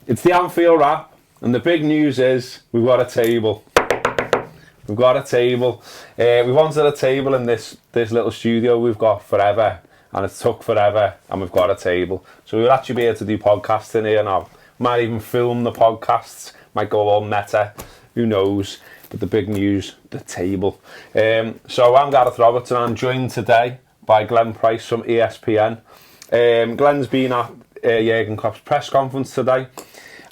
It's the Anfield wrap, and the big news is we've got a table. We've got a table. We wanted a table in this little studio we've got forever, and it took forever, and we've got a table. So we'll actually be able to do podcasts in here now. Might even film the podcasts. Might go all meta. Who knows? But the big news, the table. So I'm Gareth Robertson. I'm joined today by Glenn Price from ESPN. Glenn's been at Jürgen Klopp's press conference today.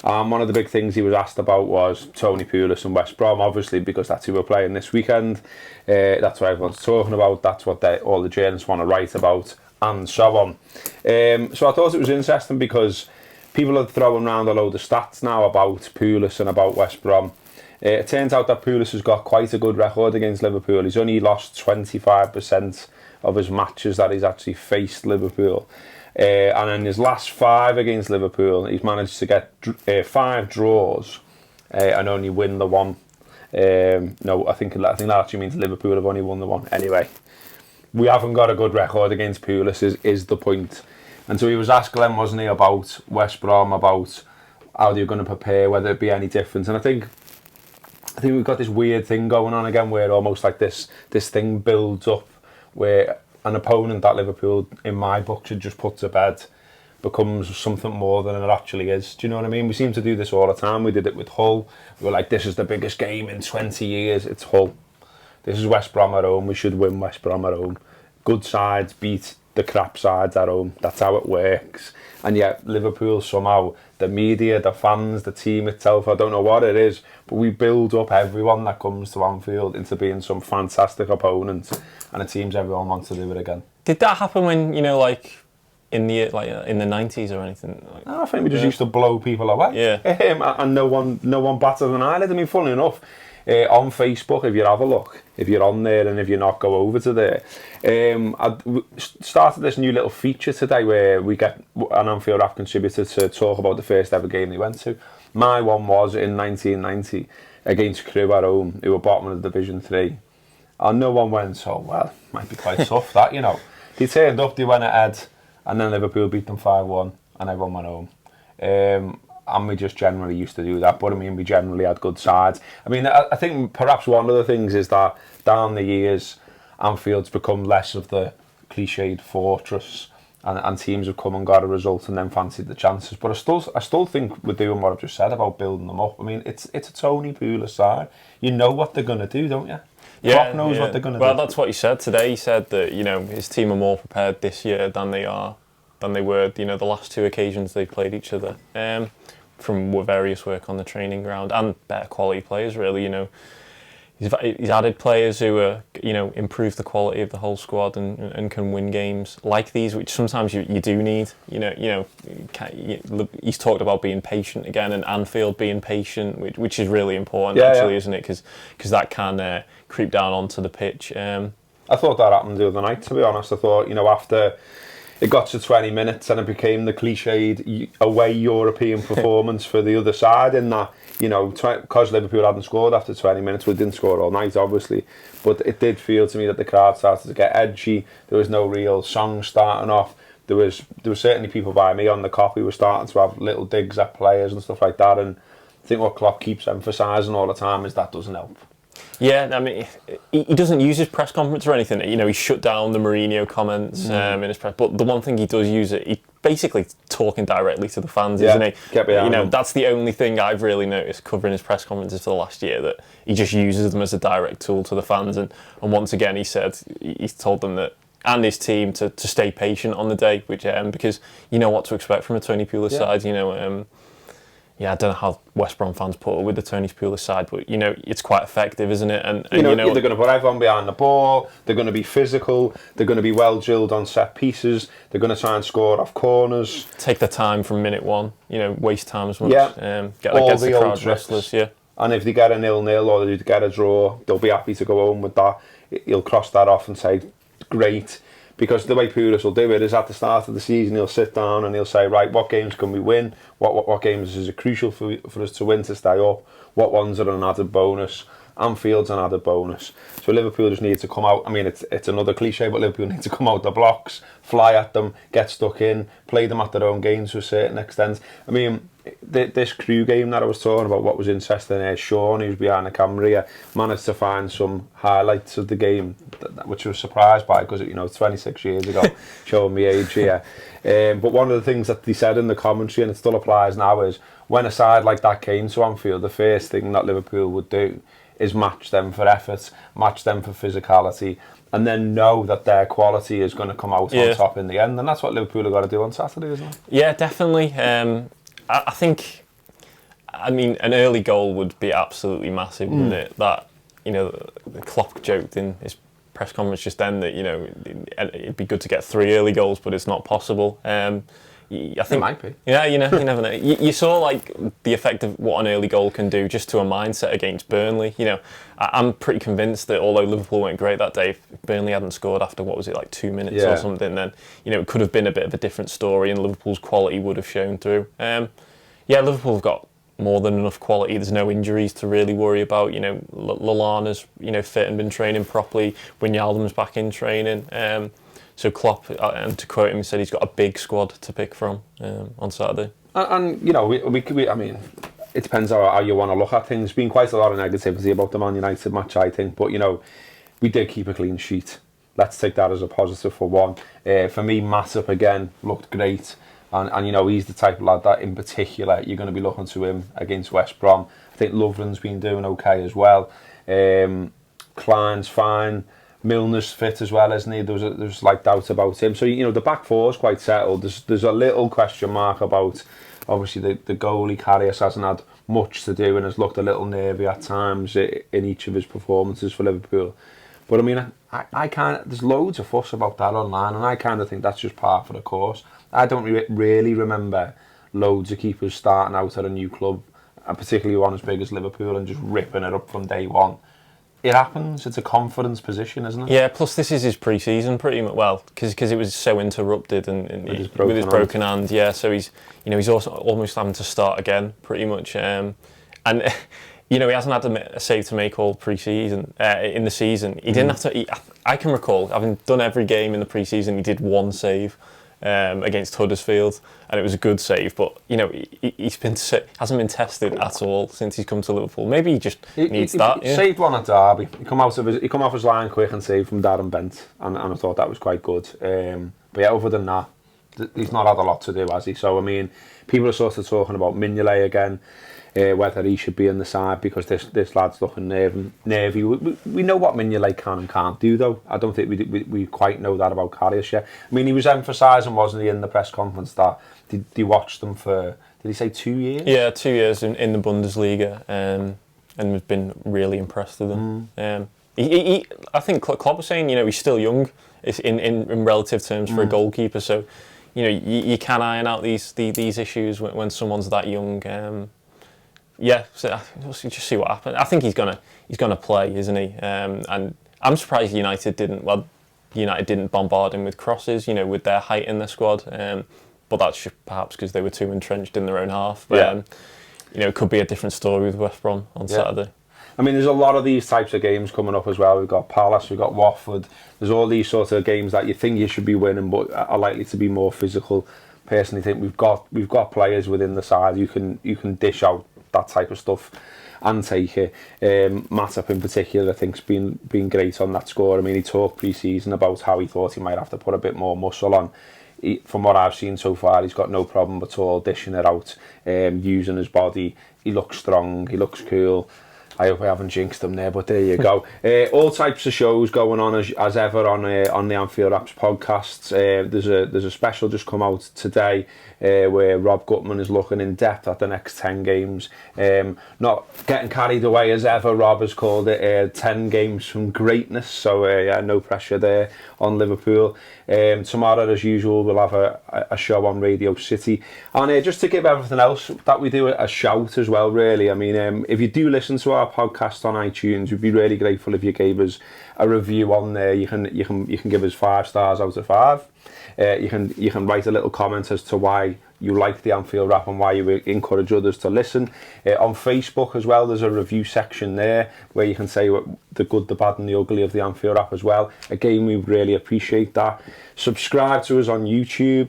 One of the big things he was asked about was Tony Pulis and West Brom, obviously, because that's who we're playing this weekend. That's what everyone's talking about. That's what all the journalists want to write about, and so on. So I thought it was interesting because people are throwing around a load of stats now about Pulis and about West Brom. It turns out that Pulis has got quite a good record against Liverpool. He's only lost 25% of his matches that he's actually faced Liverpool. And in his last 5 against Liverpool, he's managed to get 5 draws and only win the one. No, I think that actually means Liverpool have only won the one. Anyway, we haven't got a good record against Pulis is the point. And so he was asked, Glenn, wasn't he, about West Brom, about how they're going to prepare, whether it be any different. And I think we've got this weird thing going on again where almost like this thing builds up where an opponent that Liverpool, in my book, should just put to bed becomes something more than it actually is. Do you know what I mean? We seem to do this all the time. We did it with Hull. We were like, this is the biggest game in 20 years. It's Hull. This is West Brom at home. We should win West Brom at home. Good sides beat the crap sides at home. That's how it works. And yet Liverpool somehow, the media, the fans, the team itself, I don't know what it is, but we build up everyone that comes to Anfield into being some fantastic opponent, and it seems everyone wants to do it again. Did that happen when, in the 90s or anything? I think we just used to blow people away. Yeah. And no one batted an eyelid. I mean, funnily enough, on Facebook, if you have a look, if you're on there and if you're not, go over to there. I started this new little feature today where we get an Anfield Wrap contributor to talk about the first ever game they went to. My one was in 1990 against Crewe at home, who were bottom of Division 3. And no one went, so, well, might be quite tough that, They turned up, they went ahead, and then Liverpool beat them 5-1, and everyone went home. And we just generally used to do that, but I mean, we generally had good sides. I mean, I think perhaps one of the things is that down the years, Anfield's become less of the cliched fortress, and teams have come and got a result and then fancied the chances. But I still think we're doing what I've just said about building them up. I mean, it's a Tony Pulis side. You know what they're going to do, don't you? Yeah, Klopp knows what they're going to do. Well, that's what he said today. He said that his team are more prepared this year than they were the last 2 occasions they played each other. From various work on the training ground and better quality players, really. He's added players who improve the quality of the whole squad and can win games like these, which sometimes you do need. He's talked about being patient again, and Anfield being patient, which is really important, isn't it? Because that can creep down onto the pitch. I thought that happened the other night, to be honest. I thought, after it got to 20 minutes and it became the cliched away European performance for the other side, in that, because Liverpool hadn't scored after 20 minutes, we didn't score all night, obviously, but it did feel to me that the crowd started to get edgy. There was no real song starting off. There was certainly people by me on the coffee were starting to have little digs at players and stuff like that, and I think what Klopp keeps emphasising all the time is that doesn't help. Yeah, I mean, he doesn't use his press conference or anything. He shut down the Mourinho comments in his press. But the one thing he does use he's basically talking directly to the fans, isn't he? That's the only thing I've really noticed covering his press conferences for the last year, that he just uses them as a direct tool to the fans. And once again, he's told them that, and his team, to stay patient on the day, which because you know what to expect from a Tony Pulis side. I don't know how West Brom fans put it with the Tony Pulis side, but it's quite effective, isn't it? And they're going to put everyone behind the ball. They're going to be physical. They're going to be well drilled on set pieces. They're going to try and score off corners. Take their time from minute one. Waste time as much. Get all the crowd restless. Yeah. And if they get a 0-0 or they get a draw, they'll be happy to go home with that. He'll cross that off and say, "Great." Because the way Pulis will do it is at the start of the season, he'll sit down and he'll say, right, what games can we win? What games is it crucial for us to win to stay up? What ones are an added bonus? Anfield's an added bonus. So Liverpool just need to come out. I mean, it's another cliche, but Liverpool need to come out the blocks, fly at them, get stuck in, play them at their own games to a certain extent. I mean, this Crew game that I was talking about, what was interesting, Sean, who's behind the camera here, managed to find some highlights of the game, which I was surprised by because, 26 years ago, showing me age here. But one of the things that they said in the commentary, and it still applies now, is when a side like that came to Anfield, the first thing that Liverpool would do is match them for effort, match them for physicality, and then know that their quality is going to come out on top in the end. And that's what Liverpool have got to do on Saturday, isn't it? Yeah, definitely. I think, an early goal would be absolutely massive, wouldn't it? That, Klopp joked in his press conference just then that, it'd be good to get 3 early goals, but it's not possible. I think it might be. Yeah, you never know. You saw like the effect of what an early goal can do just to a mindset against Burnley. I'm pretty convinced that although Liverpool went great that day, if Burnley hadn't scored after 2 minutes or something, then it could have been a bit of a different story, and Liverpool's quality would have shown through. Liverpool have got more than enough quality. There's no injuries to really worry about. Lallana's fit and been training properly. Wijnaldum's back in training. So Klopp, and to quote him, said he's got a big squad to pick from on Saturday. And we I mean, it depends how you want to look at things. There's been quite a lot of negativity about the Man United match, I think. But, we did keep a clean sheet. Let's take that as a positive for one. For me, Matip, again, looked great. And he's the type of lad that, in particular, you're going to be looking to him against West Brom. I think Lovren's been doing okay as well. Klein's fine. Milner's fit as well, isn't he? There's doubt about him. So, the back four is quite settled. There's a little question mark about, obviously, the goalie. Karius hasn't had much to do and has looked a little nervy at times in each of his performances for Liverpool. But, I there's loads of fuss about that online, and I kind of think that's just par for the course. I don't really remember loads of keepers starting out at a new club, and particularly one as big as Liverpool, and just ripping it up from day one. It happens. It's a confidence position, isn't it? Yeah. Plus, this is his pre-season, pretty much. Well, because it was so interrupted and with his broken hand. Yeah. So he's also almost having to start again, pretty much. And he hasn't had a save to make all pre-season in the season. He didn't have to. I can recall having done every game in the pre-season. He did one save against Huddersfield, and it was a good save. But he's hasn't been tested at all since he's come to Liverpool. Maybe he just needs that. He saved one at Derby. He come off his line quick and saved from Darren Bent, and I thought that was quite good. But yeah, other than that, he's not had a lot to do, has he? So people are sort of talking about Mignolet again. Whether he should be in the side because this lad's looking nervy. We know what Mignolet can and can't do, though. I don't think we quite know that about Karius yet. He was emphasising, wasn't he, in the press conference that he watched them for, did he say 2 years? Yeah, 2 years in the Bundesliga, and has been really impressed with them. I think Klopp was saying, he's still young in relative terms for a goalkeeper, so you can iron out these issues when someone's that young. So we'll just see what happens. I think he's gonna play, isn't he? And I'm surprised United didn't bombard him with crosses, with their height in the squad. But that's perhaps because they were too entrenched in their own half. But, it could be a different story with West Brom on Saturday. There's a lot of these types of games coming up as well. We've got Palace, we've got Watford. There's all these sorts of games that you think you should be winning, but are likely to be more physical. Personally, think we've got players within the side you can dish out that type of stuff and take it. Matip in particular, I think's been great on that score. He talked pre-season about how he thought he might have to put a bit more muscle on. From what I've seen so far, he's got no problem at all dishing it out, using his body. He looks strong, he looks cool. I hope I haven't jinxed them there, but there you go. All types of shows going on as ever on the Anfield Apps podcasts. There's a special just come out today where Rob Gutman is looking in depth at the next 10 games. Not getting carried away as ever, Rob has called it 10 games from greatness. So no pressure there on Liverpool. Tomorrow, as usual, we'll have a show on Radio City. And just to give everything else that we do a shout as well, really. If you do listen to our podcast on iTunes, we'd be really grateful if you gave us a review on there. You can give us 5 stars out of 5. You can write a little comment as to why you like the Anfield Wrap and why you encourage others to listen. On Facebook as well, there's a review section there where you can say what the good, the bad and the ugly of the Anfield Wrap as well. Again, we really appreciate that. Subscribe to us on YouTube,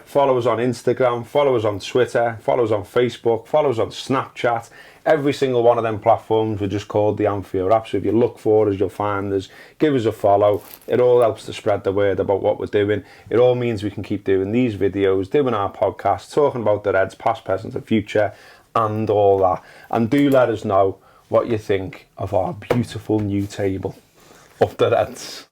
follow us on Instagram, follow us on Twitter, follow us on Facebook, follow us on Snapchat. Every single one of them platforms are just called the Anfield Wrap. So if you look for us, you'll find us. Give us a follow. It all helps to spread the word about what we're doing. It all means we can keep doing these videos, doing our podcast, talking about the Reds, past, present and future, and all that. And do let us know what you think of our beautiful new table. Up the Reds.